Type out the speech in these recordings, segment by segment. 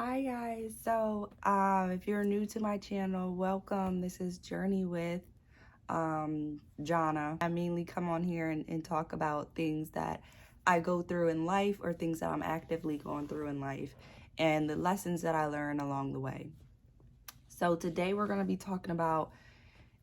Hi guys, if you're new to my channel, welcome. This is Journey with Johnna. I mainly come on here and talk about things that I go through in life or things that I'm actively going through in life and the lessons that I learn along the way. So today we're going to be talking about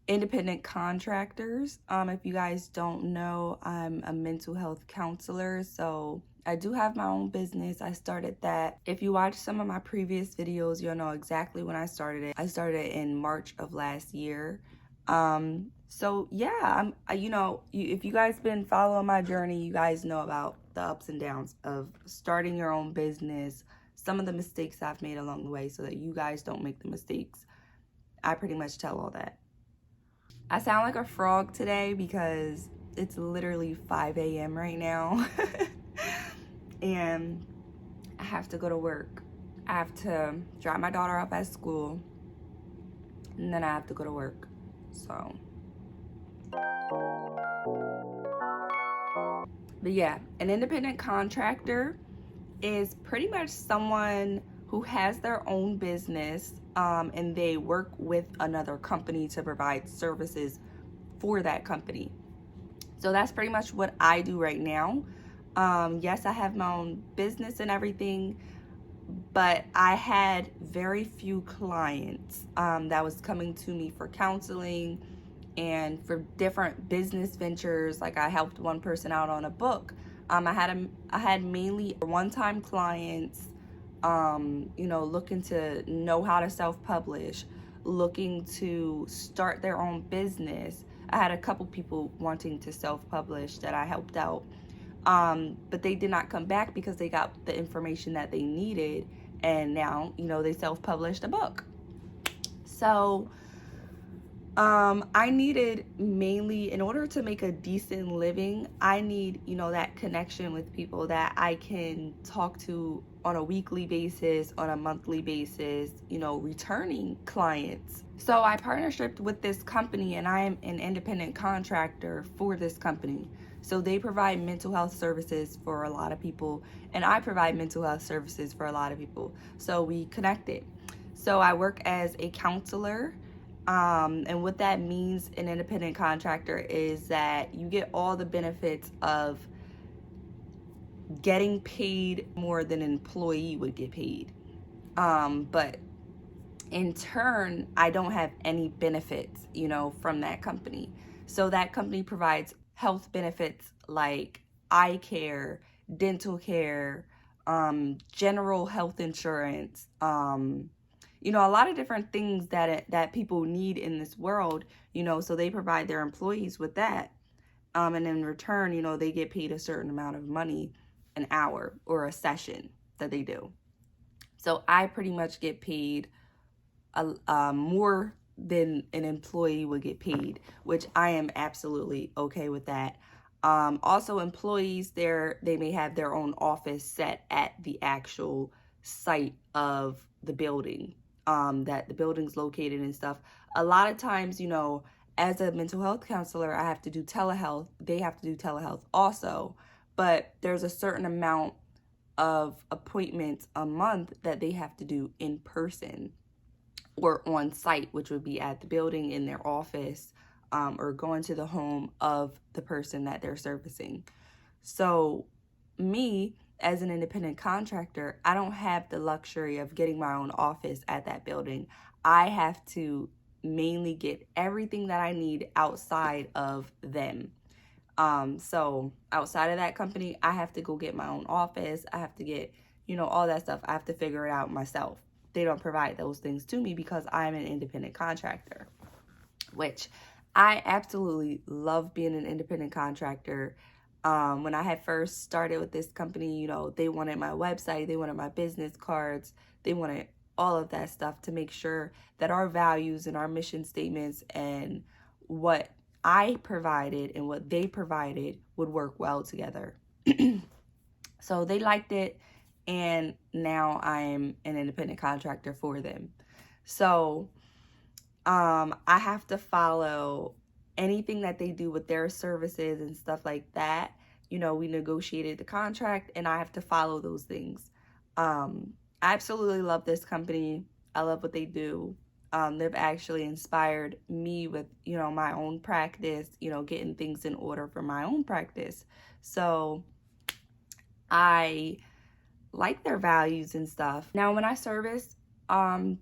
independent contractors. If you guys don't know, I'm a mental health counselor, so I do have my own business. I started that. If you watch some of my previous videos, you'll know exactly when I started it. I started in March of last year. So yeah, if you guys been following my journey, you guys know about the ups and downs of starting your own business, some of the mistakes I've made along the way so that you guys don't make the mistakes. I pretty much tell all that. I sound like a frog today because it's literally 5 a.m. right now and I have to go to work. I have to drop my daughter off at school and then I have to go to work. So, but yeah, an independent contractor is pretty much someone who has their own business and they work with another company to provide services for that company. So that's pretty much what I do right now. Yes, I have my own business and everything, but I had very few clients that was coming to me for counseling and for different business ventures. Like I helped one person out on a book. I had mainly one-time clients, looking to know how to self-publish, looking to start their own business. I had a couple people wanting to self-publish that I helped out. But they did not come back because they got the information that they needed. And now, they self-published a book. So I needed mainly, in order to make a decent living, I need, that connection with people that I can talk to on a weekly basis, on a monthly basis, returning clients. So I partnershipped with this company and I am an independent contractor for this company. So they provide mental health services for a lot of people and I provide mental health services for a lot of people. So we connected. So I work as a counselor. And what that means, an independent contractor, is that you get all the benefits of getting paid more than an employee would get paid. But in turn, I don't have any benefits, from that company. So that company provides health benefits like eye care, dental care, general health insurance, a lot of different things that people need in this world, so they provide their employees with that. And in return, they get paid a certain amount of money an hour or a session that they do. So I pretty much get paid more than an employee would get paid, which I am absolutely okay with that. Also, employees they may have their own office set at the actual site of the building that the building's located and stuff. A lot of times, as a mental health counselor, I have to do telehealth. They have to do telehealth also, but there's a certain amount of appointments a month that they have to do in person or on site, which would be at the building, in their office, or going to the home of the person that they're servicing. So me, as an independent contractor, I don't have the luxury of getting my own office at that building. I have to mainly get everything that I need outside of them. So outside of that company, I have to go get my own office. I have to get, all that stuff. I have to figure it out myself. They don't provide those things to me because I'm an independent contractor, which I absolutely love being an independent contractor. When I had first started with this company, they wanted my website, they wanted my business cards, they wanted all of that stuff to make sure that our values and our mission statements and what I provided and what they provided would work well together. So they liked it, and now I'm an independent contractor for them. So I have to follow anything that they do with their services and stuff like that. We negotiated the contract and I have to follow those things. I absolutely love this company. I love what they do. They've actually inspired me with, my own practice, getting things in order for my own practice. So I like their values and stuff. Now, when I service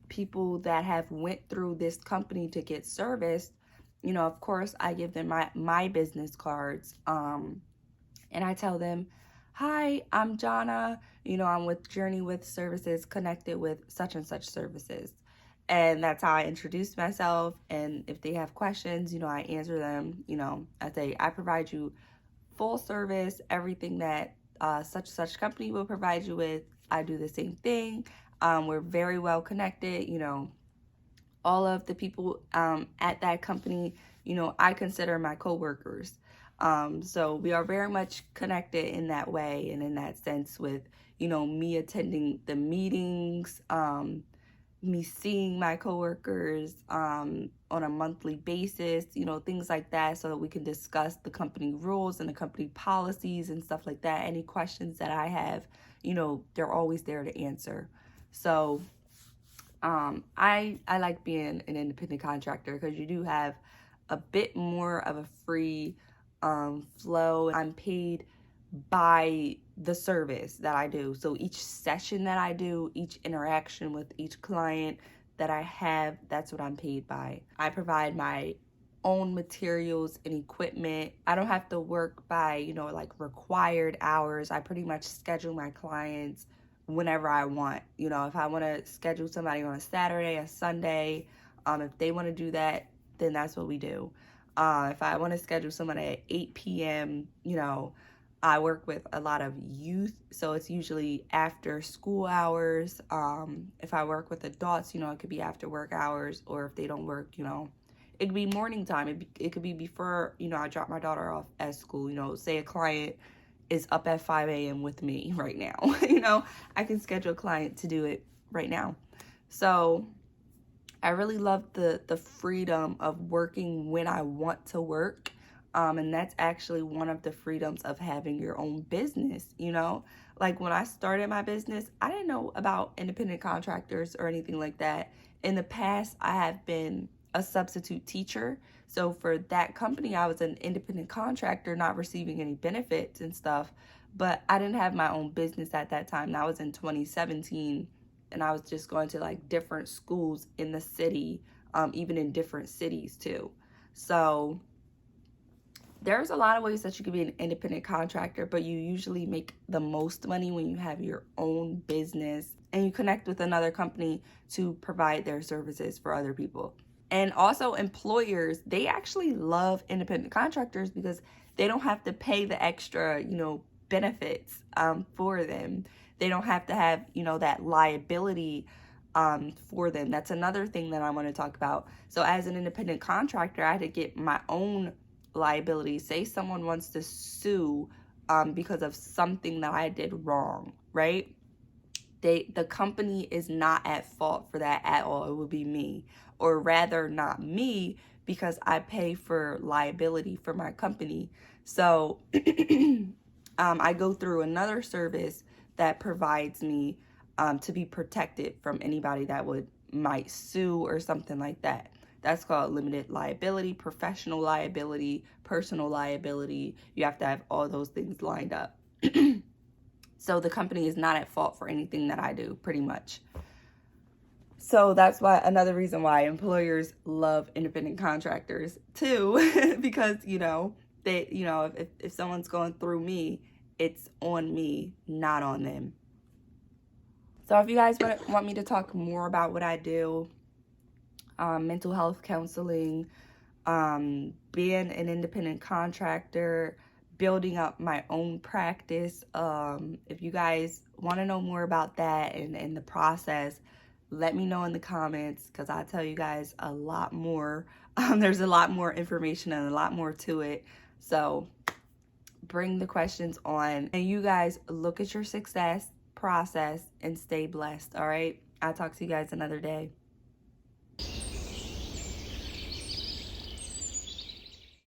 people that have went through this company to get serviced, of course, I give them my business cards. And I tell them, hi, I'm Johnna. I'm with Journey with Services, connected with such and such services. And that's how I introduce myself. And if they have questions, I answer them. I say, I provide you full service, everything that such company will provide you with. I do the same thing. We're very well connected. All of the people at that company, I consider my coworkers. So we are very much connected in that way and in that sense with, me attending the meetings, me seeing my coworkers on a monthly basis, things like that, so that we can discuss the company rules and the company policies and stuff like that. Any questions that I have, they're always there to answer. So I like being an independent contractor because you do have a bit more of a free flow. I'm paid by the service that I do. So each session that I do, each interaction with each client that I have, that's what I'm paid by. I provide my own materials and equipment. I don't have to work by, like required hours. I pretty much schedule my clients whenever I want. If I want to schedule somebody on a Saturday, a Sunday, if they want to do that, then that's what we do. If I want to schedule someone at 8 p.m., I work with a lot of youth, so it's usually after school hours. If I work with adults, it could be after work hours, or if they don't work, it could be morning time. It could be before, I drop my daughter off at school. Say a client is up at 5 a.m. with me right now. I can schedule a client to do it right now. So I really love the freedom of working when I want to work. And that's actually one of the freedoms of having your own business, Like when I started my business, I didn't know about independent contractors or anything like that. In the past, I have been a substitute teacher. So for that company, I was an independent contractor, not receiving any benefits and stuff. But I didn't have my own business at that time. That was in 2017. And I was just going to like different schools in the city, even in different cities too. So there's a lot of ways that you can be an independent contractor, but you usually make the most money when you have your own business and you connect with another company to provide their services for other people. And also employers, they actually love independent contractors because they don't have to pay the extra, benefits for them. They don't have to have, that liability for them. That's another thing that I want to talk about. So as an independent contractor, I had to get my own liability. Say someone wants to sue because of something that I did wrong, right? The company is not at fault for that at all. It would be me, or rather not me, because I pay for liability for my company. So I go through another service that provides me to be protected from anybody that might sue or something like that. That's called limited liability, professional liability, personal liability. You have to have all those things lined up. So the company is not at fault for anything that I do, pretty much. So that's why another reason why employers love independent contractors too, because they if someone's going through me, it's on me, not on them. So if you guys want me to talk more about what I do, mental health counseling, being an independent contractor, building up my own practice. If you guys want to know more about that and the process, let me know in the comments because I'll tell you guys a lot more. There's a lot more information and a lot more to it. So bring the questions on. And you guys look at your success process and stay blessed, all right? I'll talk to you guys another day.